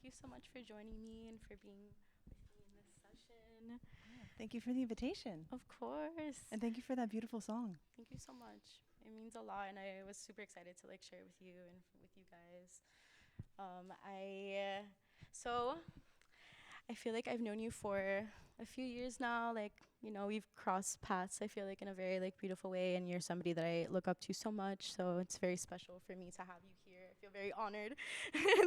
Thank you so much for joining me and for being with me in this session. Thank you for the invitation. Of course. And thank you for that beautiful song. Thank you so much. It means a lot, and I was super excited to like share it with you and with you guys. I so I feel like I've known you for a few years now. Like, we've crossed paths, I feel like, in a very like beautiful way, and you're somebody that I look up to so much. So it's very special for me to have you here. I feel very honored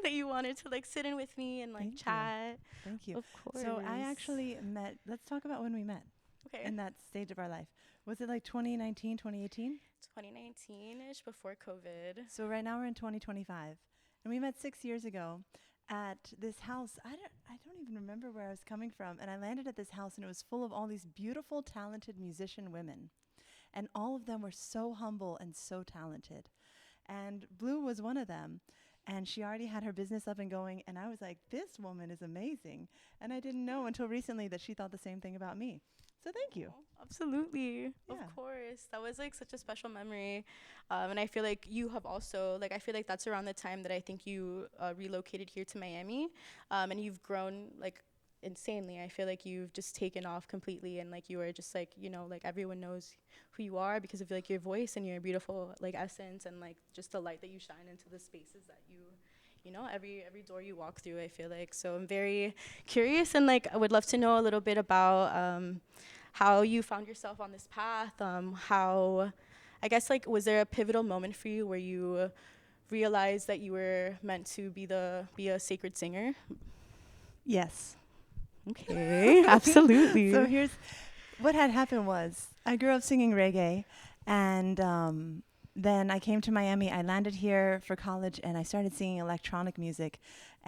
that you wanted to like sit in with me and like Thank you. chat. Thank you. Of course. So I actually met, let's talk about when we met Okay. in that stage of our life. Was it like 2019, 2018? 2019-ish, before COVID. So right now we're in 2025. And we met 6 years ago at this house. I don't even remember where I was coming from. And I landed at this house and it was full of all these beautiful, talented musician women. And all of them were so humble and so talented. And Blue was one of them. And she already had her business up and going. And I was like, this woman is amazing. And I didn't know until recently that she thought the same thing about me. So thank you. Oh, absolutely. Of Yeah. course. That was like such a special memory. And I feel like you have also, like, I feel like that's around the time that I think you relocated here to Miami. And you've grown like insanely. I feel like you've just taken off completely, and like you are just like, like everyone knows who you are because of like your voice and your beautiful like essence and like just the light that you shine into the spaces that every door you walk through, I feel like. So I'm very curious, and like I would love to know a little bit about how you found yourself on this path. How, I guess, like, was there a pivotal moment for you where you realized that you were meant to be a sacred singer? Yes. Okay, absolutely. So here's what had happened was I grew up singing reggae, and then I came to Miami. I landed here for college, and I started singing electronic music.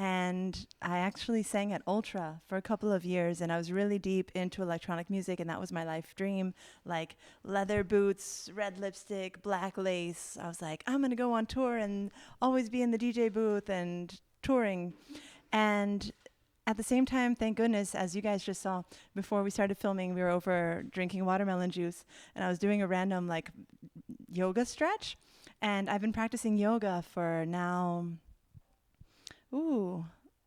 And I actually sang at Ultra for a couple of years, and I was really deep into electronic music, and that was my life dream. Like leather boots, red lipstick, black lace. I was like, I'm gonna go on tour and always be in the DJ booth and touring. And at the same time, thank goodness, as you guys just saw before we started filming, we were over drinking watermelon juice, and I was doing a random like yoga stretch, and I've been practicing yoga for now,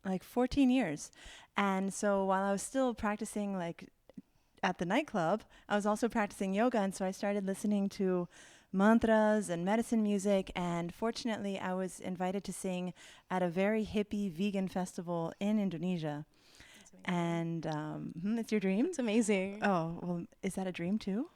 like 14 years. And so while I was still practicing like at the nightclub, I was also practicing yoga, and so I started listening to mantras and medicine music, and fortunately I was invited to sing at a very hippie vegan festival in Indonesia. And it's your dream? It's amazing. Oh, well, is that a dream too?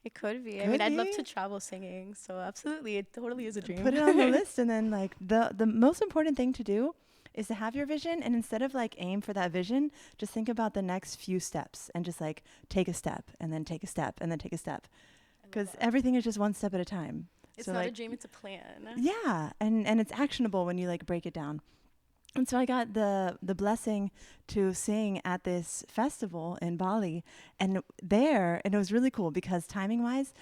It could be. I Could mean, I'd love be. to travel singing, so absolutely, it totally is a dream. Put it on the list, and then like the most important thing to do is to have your vision, and instead of like aim for that vision, just think about the next few steps and just like take a step and then take a step and then take a step, I love because that. everything is just one step at a time. It's So not a like dream, it's a plan. yeah, and it's actionable when you like break it down. And so I got the blessing to sing at this festival in Bali, and it was really cool because timing wise,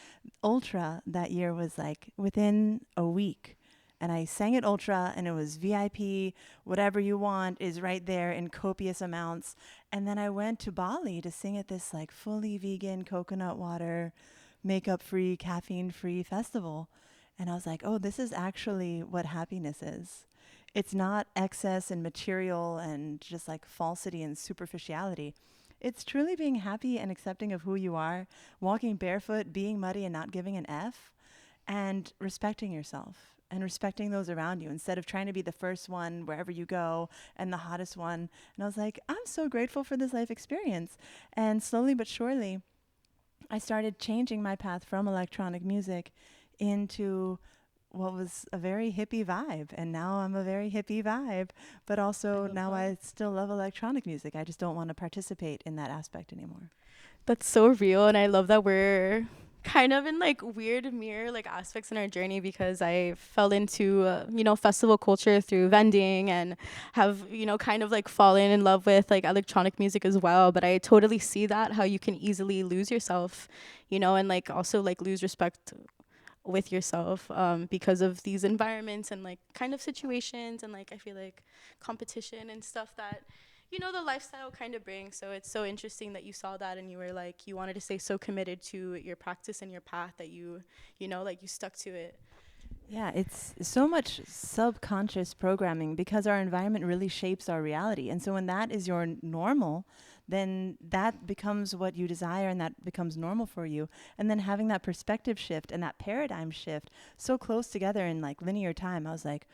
Ultra that year was like within a week. And I sang at Ultra, and it was VIP, whatever you want is right there in copious amounts. And then I went to Bali to sing at this like fully vegan coconut water, makeup free, caffeine free festival. And I was like, oh, this is actually what happiness is. It's not excess and material and just like falsity and superficiality. It's truly being happy and accepting of who you are, walking barefoot, being muddy and not giving an F, and respecting yourself and respecting those around you instead of trying to be the first one wherever you go and the hottest one. And I was like, I'm so grateful for this life experience. And slowly but surely, I started changing my path from electronic music into what was a very hippie vibe. And now I'm a very hippie vibe. But I also love now that. I still love electronic music. I just don't want to participate in that aspect anymore. That's so real, and I love that we're kind of in like weird mirror like aspects in our journey, because I fell into festival culture through vending, and have kind of like fallen in love with like electronic music as well. But I totally see that how you can easily lose yourself, and like also like lose respect with yourself, because of these environments and like kind of situations, and like I feel like competition and stuff that the lifestyle kind of brings. So it's so interesting that you saw that, and you were like, you wanted to stay so committed to your practice and your path that you like you stuck to it. Yeah, it's so much subconscious programming because our environment really shapes our reality. And so when that is your normal, then that becomes what you desire and that becomes normal for you. And then having that perspective shift and that paradigm shift so close together in like linear time, I was like,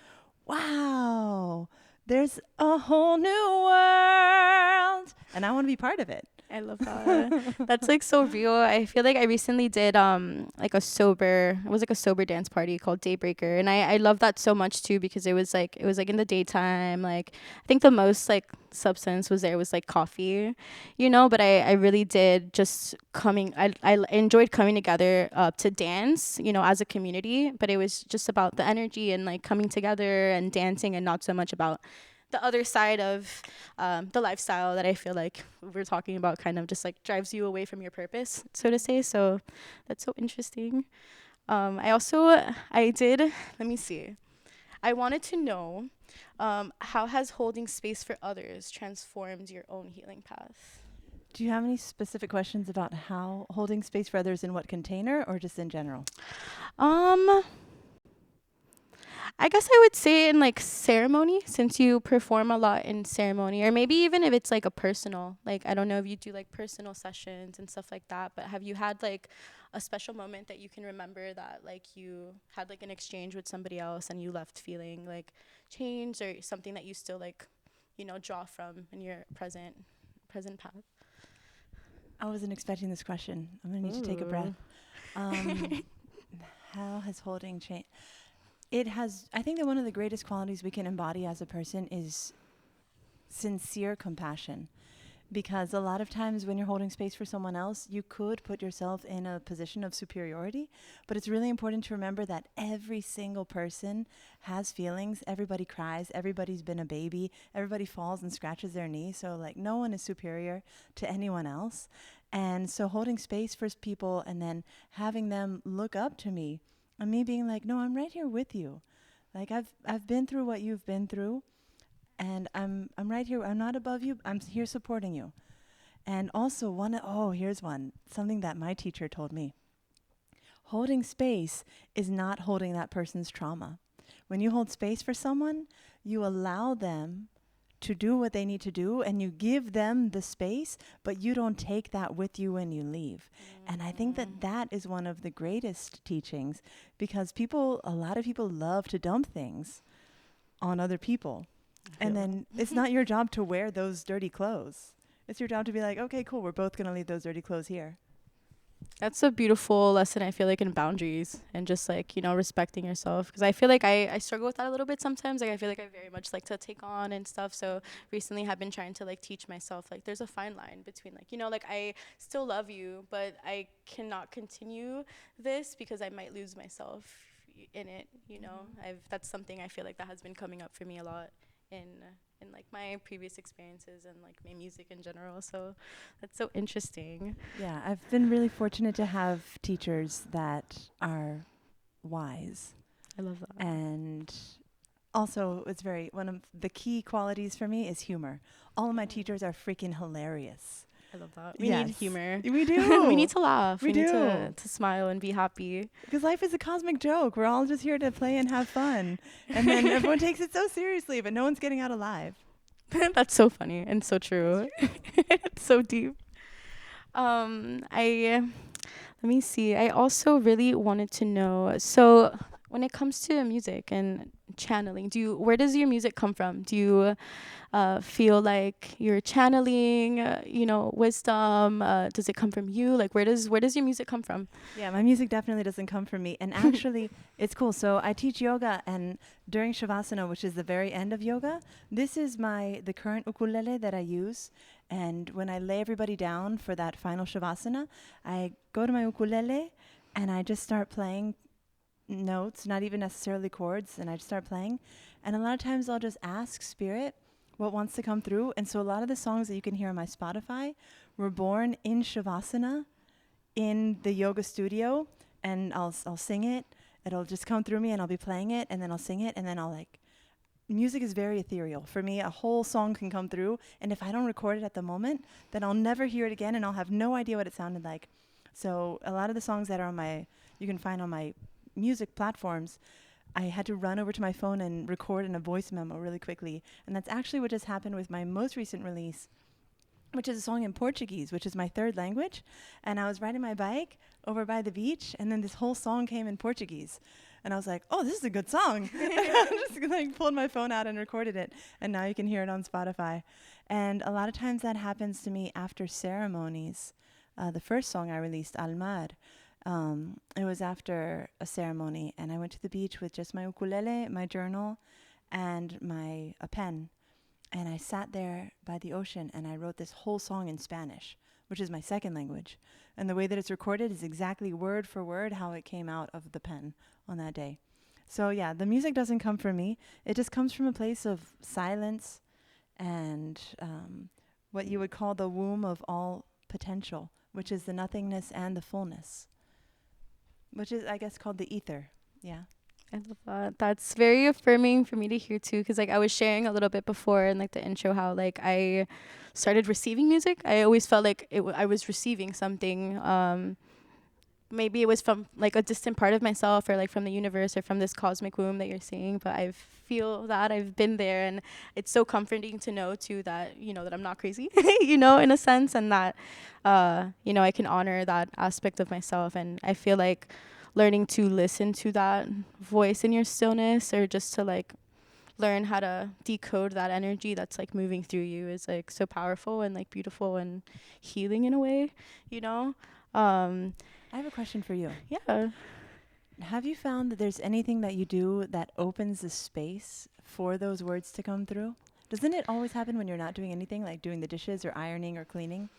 wow, there's a whole new world. And I want to be part of it. I love that. That's like so real. I feel like I recently did like it was like a sober dance party called Daybreaker, and I love that so much too because it was like in the daytime. Like I think the most like substance was like coffee, but I really did just I enjoyed coming together to dance, as a community, but it was just about the energy and like coming together and dancing and not so much about the other side of the lifestyle that I feel like we're talking about kind of just like drives you away from your purpose, so to say. So that's so interesting. I did, let me see. I wanted to know how has holding space for others transformed your own healing path? Do you have any specific questions about how holding space for others in what container or just in general? Um, I guess I would say in like ceremony, since you perform a lot in ceremony, or maybe even if it's like a personal, like I don't know if you do like personal sessions and stuff like that, but have you had like a special moment that you can remember that like you had like an exchange with somebody else and you left feeling like changed or something that you still like, draw from in your present path? I wasn't expecting this question. I'm going to need to take a breath. Ooh. Um, how has holding changed? It has, I think that one of the greatest qualities we can embody as a person is sincere compassion. Because a lot of times when you're holding space for someone else, you could put yourself in a position of superiority. But it's really important to remember that every single person has feelings. Everybody cries. Everybody's been a baby. Everybody falls and scratches their knee. So, like, no one is superior to anyone else. And so, holding space for people and then having them look up to me and me being like, no, I'm right here with you. Like, I've been through what you've been through and I'm right here. I'm not above you. I'm here supporting you. And also here's one. Something that my teacher told me. Holding space is not holding that person's trauma. When you hold space for someone, you allow them to do what they need to do and you give them the space, but you don't take that with you when you leave. And I think that that is one of the greatest teachings because a lot of people love to dump things on other people. And then it's not your job to wear those dirty clothes. It's your job to be like, okay, cool, we're both going to leave those dirty clothes here. That's a beautiful lesson, I feel like, in boundaries and just like, respecting yourself. Because I feel like I struggle with that a little bit sometimes. Like, I feel like I very much like to take on and stuff. So recently have been trying to like teach myself, like, there's a fine line between like, like I still love you, but I cannot continue this because I might lose myself in it, that's something I feel like that has been coming up for me a lot in like my previous experiences and like my music in general. So that's so interesting. Yeah, I've been really fortunate to have teachers that are wise. I love that. And also, one of the key qualities for me is humor. All of my teachers are freaking hilarious. I love that. We need humor. We do. We need to laugh. We need do. to smile and be happy. Because life is a cosmic joke. We're all just here to play and have fun. And then everyone takes it so seriously, but no one's getting out alive. That's so funny and so true. It's so deep. Let me see. I also really wanted to know. So, when it comes to music and channeling, where does your music come from? Do you feel like you're channeling, wisdom? Does it come from you? Like, where does your music come from? Yeah, my music definitely doesn't come from me. And actually, it's cool. So I teach yoga, and during Shavasana, which is the very end of yoga, this is the current ukulele that I use. And when I lay everybody down for that final Shavasana, I go to my ukulele and I just start playing notes, not even necessarily chords, and I just start playing. And a lot of times I'll just ask Spirit what wants to come through. And so a lot of the songs that you can hear on my Spotify were born in Shavasana in the yoga studio, and I'll sing it. It'll just come through me and I'll be playing it and then I'll sing it and then music is very ethereal. For me, a whole song can come through, and if I don't record it at the moment, then I'll never hear it again and I'll have no idea what it sounded like. So a lot of the songs that are you can find on my music platforms, I had to run over to my phone and record in a voice memo really quickly. And that's actually what just happened with my most recent release, which is a song in Portuguese, which is my third language. And I was riding my bike over by the beach, and then this whole song came in Portuguese. And I was like, oh, this is a good song. I just like pulled my phone out and recorded it. And now you can hear it on Spotify. And a lot of times that happens to me after ceremonies. The first song I released, Almar, it was after a ceremony. And I went to the beach with just my ukulele, my journal, and a pen. And I sat there by the ocean and I wrote this whole song in Spanish, which is my second language. And the way that it's recorded is exactly word for word how it came out of the pen on that day. So yeah, the music doesn't come from me. It just comes from a place of silence and what you would call the womb of all potential, which is the nothingness and the fullness, which is, I guess, called the ether. Yeah. I love that. That's very affirming for me to hear too, because like I was sharing a little bit before in like the intro how like I started receiving music. I always felt like I was receiving something. Maybe it was from like a distant part of myself or like from the universe or from this cosmic womb that you're seeing, but I feel that I've been there, and it's so comforting to know too that, you know, that I'm not crazy, you know, in a sense, and that, you know, I can honor that aspect of myself. And I feel like learning to listen to that voice in your stillness, or just to like learn how to decode that energy that's like moving through you, is like so powerful and like beautiful and healing in a way, you know. I have a question for you. Yeah. Have you found that there's anything that you do that opens the space for those words to come through? Doesn't it always happen when you're not doing anything, like doing the dishes or ironing or cleaning?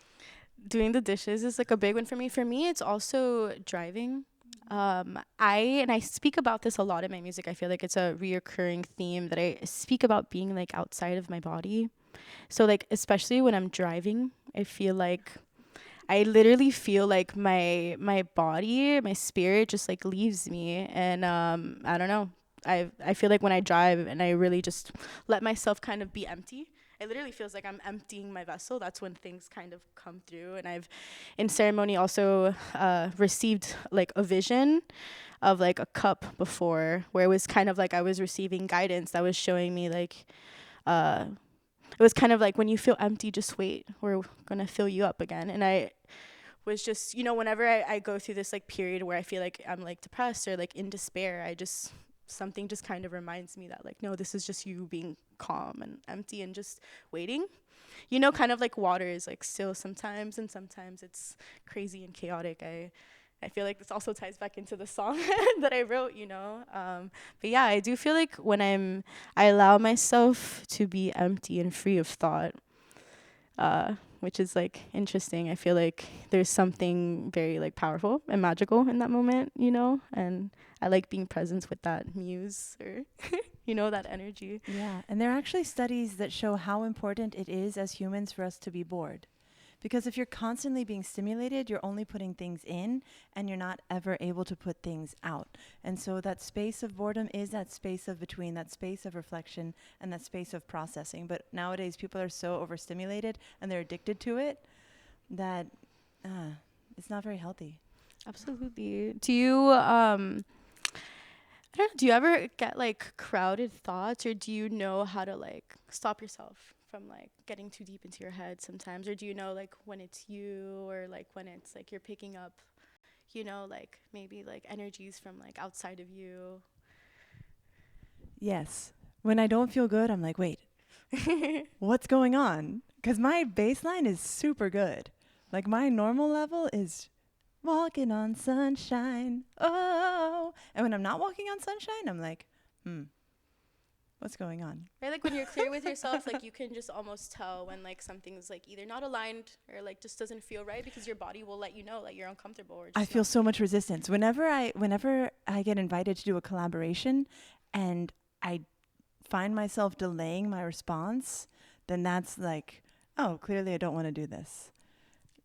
Doing the dishes is like a big one for me. For me, it's also driving. I speak about this a lot in my music. I feel like it's a reoccurring theme that I speak about being like outside of my body. So like especially when I'm driving, I feel like I literally feel like my body, my spirit just like leaves me, and I don't know. I feel like when I drive and I really just let myself kind of be empty, it literally feels like I'm emptying my vessel. That's when things kind of come through. And I've in ceremony also received like a vision of like a cup before, where it was kind of like I was receiving guidance that was showing me like uh it was kind of like, when you feel empty, just wait, we're gonna fill you up again. And I was just, you know, whenever I go through this like period where I feel like I'm like depressed or like in despair, I just, something just kind of reminds me that like, no, this is just you being calm and empty and just waiting. You know, kind of like water is like still sometimes, and sometimes it's crazy and chaotic. I feel like this also ties back into the song that I wrote, you know. But yeah, I do feel like when I allow myself to be empty and free of thought, which is like interesting. I feel like there's something very like powerful and magical in that moment, you know. And I like being present with that muse, or you know, that energy. Yeah, and there are actually studies that show how important it is as humans for us to be bored. Because if you're constantly being stimulated, you're only putting things in and you're not ever able to put things out. And so that space of boredom is that space of between, that space of reflection and that space of processing. But nowadays people are so overstimulated and they're addicted to it that it's not very healthy. Absolutely. Do you I don't know, do you ever get like crowded thoughts, or do you know how to like stop yourself from like getting too deep into your head sometimes? Or do you know like when it's you, or like when it's like you're picking up, you know, like maybe like energies from like outside of you? Yes. When I don't feel good, I'm like, wait, what's going on? Because my baseline is super good. Like my normal level is walking on sunshine. Oh. And when I'm not walking on sunshine, I'm like, what's going on? Right, like when you're clear with yourself, like you can just almost tell when like something's like either not aligned or like just doesn't feel right, because your body will let you know like you're uncomfortable, or just I feel so much resistance. Whenever I get invited to do a collaboration and I find myself delaying my response, then that's like, oh, clearly I don't want to do this.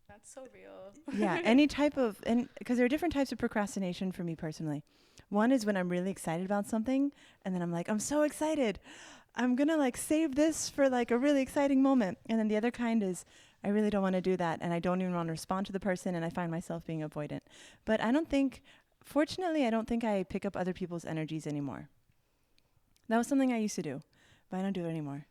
That's so real. Yeah, any type of, and because there are different types of procrastination for me personally. One is when I'm really excited about something and then I'm like, I'm so excited. I'm going to like save this for like a really exciting moment. And then the other kind is I really don't want to do that and I don't even want to respond to the person and I find myself being avoidant. But fortunately, I don't think I pick up other people's energies anymore. That was something I used to do, but I don't do it anymore.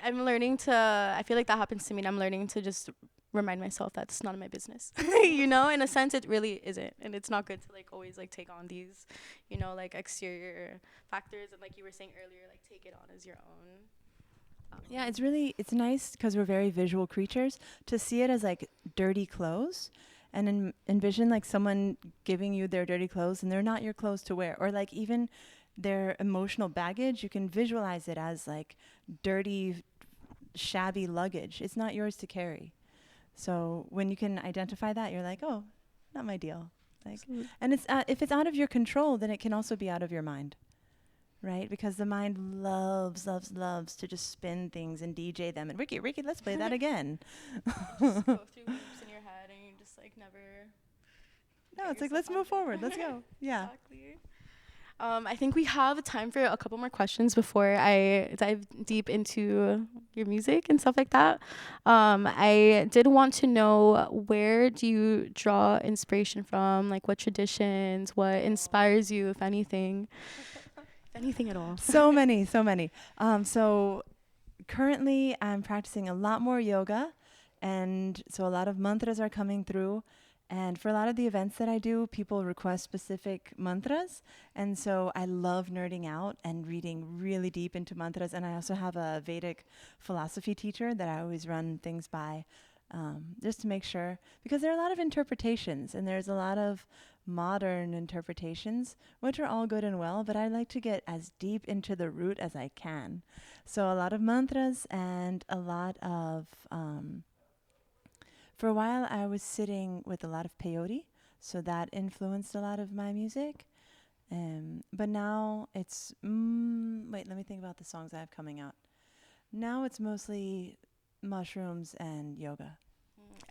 I'm learning to, I feel like that happens to me, and I'm learning to just remind myself that it's none of my business. You know, in a sense, it really isn't. And it's not good to like always like take on these, you know, like exterior factors. And like you were saying earlier, like take it on as your own. Yeah, it's nice because we're very visual creatures to see it as like dirty clothes and envision like someone giving you their dirty clothes and they're not your clothes to wear, or like even their emotional baggage. You can visualize it as like dirty, shabby luggage. It's not yours to carry. So when you can identify that, you're like, oh, not my deal. Like, and it's if it's out of your control, then it can also be out of your mind, right? Because the mind loves to just spin things and DJ them. And Ricky, let's play that again. Just go through loops in your head, and you just like never. No, it's like let's move forward. Let's go. Yeah. Exactly. I think we have time for a couple more questions before I dive deep into your music and stuff like that. I did want to know, where do you draw inspiration from? Like what traditions, what inspires you, if anything? If anything at all. So many. So currently I'm practicing a lot more yoga, and so a lot of mantras are coming through. And for a lot of the events that I do, people request specific mantras. And so I love nerding out and reading really deep into mantras. And I also have a Vedic philosophy teacher that I always run things by, just to make sure, because there are a lot of interpretations and there's a lot of modern interpretations, which are all good and well, but I like to get as deep into the root as I can. So a lot of mantras and a lot of... for a while, I was sitting with a lot of peyote, so that influenced a lot of my music. But now it's... wait, let me think about the songs I have coming out. Now it's mostly mushrooms and yoga.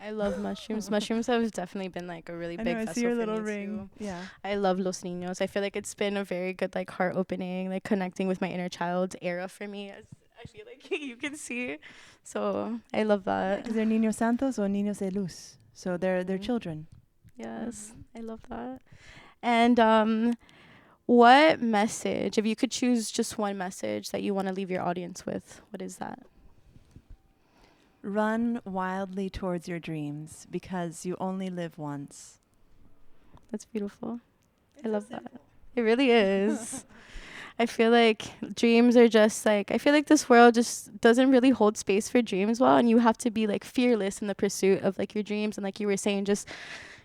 I love mushrooms. Mushrooms have definitely been like a really I big know, I festival see your for little me ring. too. Yeah. I love Los Niños. I feel like it's been a very good like heart opening, like connecting with my inner child era for me, as I feel like you can see. So I love that. Because they're Niños Santos or Niños de Luz. So they're children. Yes, I love that. And what message, if you could choose just one message that you want to leave your audience with, what is that? Run wildly towards your dreams because you only live once. That's beautiful. I love that. It really is. I feel like dreams are just like, I feel like this world just doesn't really hold space for dreams well, and you have to be like fearless in the pursuit of like your dreams. And like you were saying, just,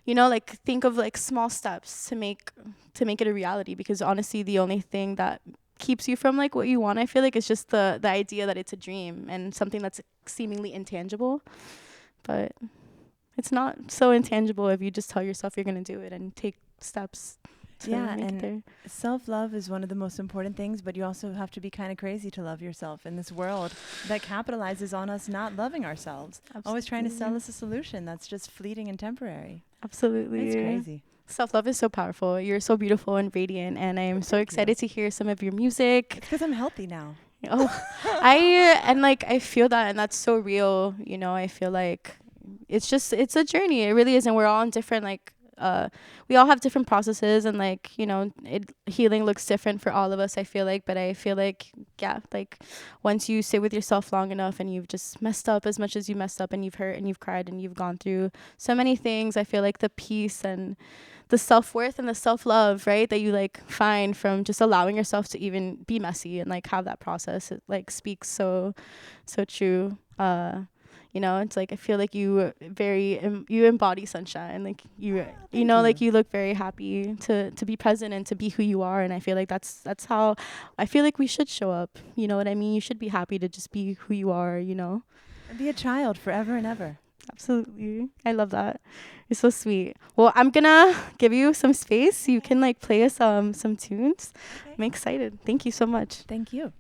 you know, like think of like small steps to make it a reality, because honestly the only thing that keeps you from like what you want, I feel like, is just the idea that it's a dream and something that's seemingly intangible. But it's not so intangible if you just tell yourself you're going to do it and take steps to make it there. Self-love is one of the most important things, but you also have to be kind of crazy to love yourself in this world that capitalizes on us not loving ourselves. Absolutely. Always trying to sell us a solution that's just fleeting and temporary. Absolutely. It's crazy. Self-love is so powerful. You're so beautiful and radiant, and I am so excited to hear some of your music. It's because I'm healthy now. Oh, I feel that, and that's so real. You know, I feel like it's a journey. It really is, and we're all in different we all have different processes, and like, you know, healing looks different for all of us, I feel like. But I feel like, yeah, like once you sit with yourself long enough and you've just messed up as much as you messed up, and you've hurt and you've cried and you've gone through so many things, I feel like the peace and the self-worth and the self-love, right, that you like find from just allowing yourself to even be messy and like have that process, it like speaks so true. You know, it's like I feel like you you embody sunshine, like you know, like you look very happy to be present and to be who you are. And I feel like that's how I feel like we should show up. You know what I mean? You should be happy to just be who you are, you know, and be a child forever and ever. Absolutely. I love that. You're so sweet. Well, I'm gonna give you some space. You can like play us some tunes. Okay. I'm excited. Thank you so much. Thank you.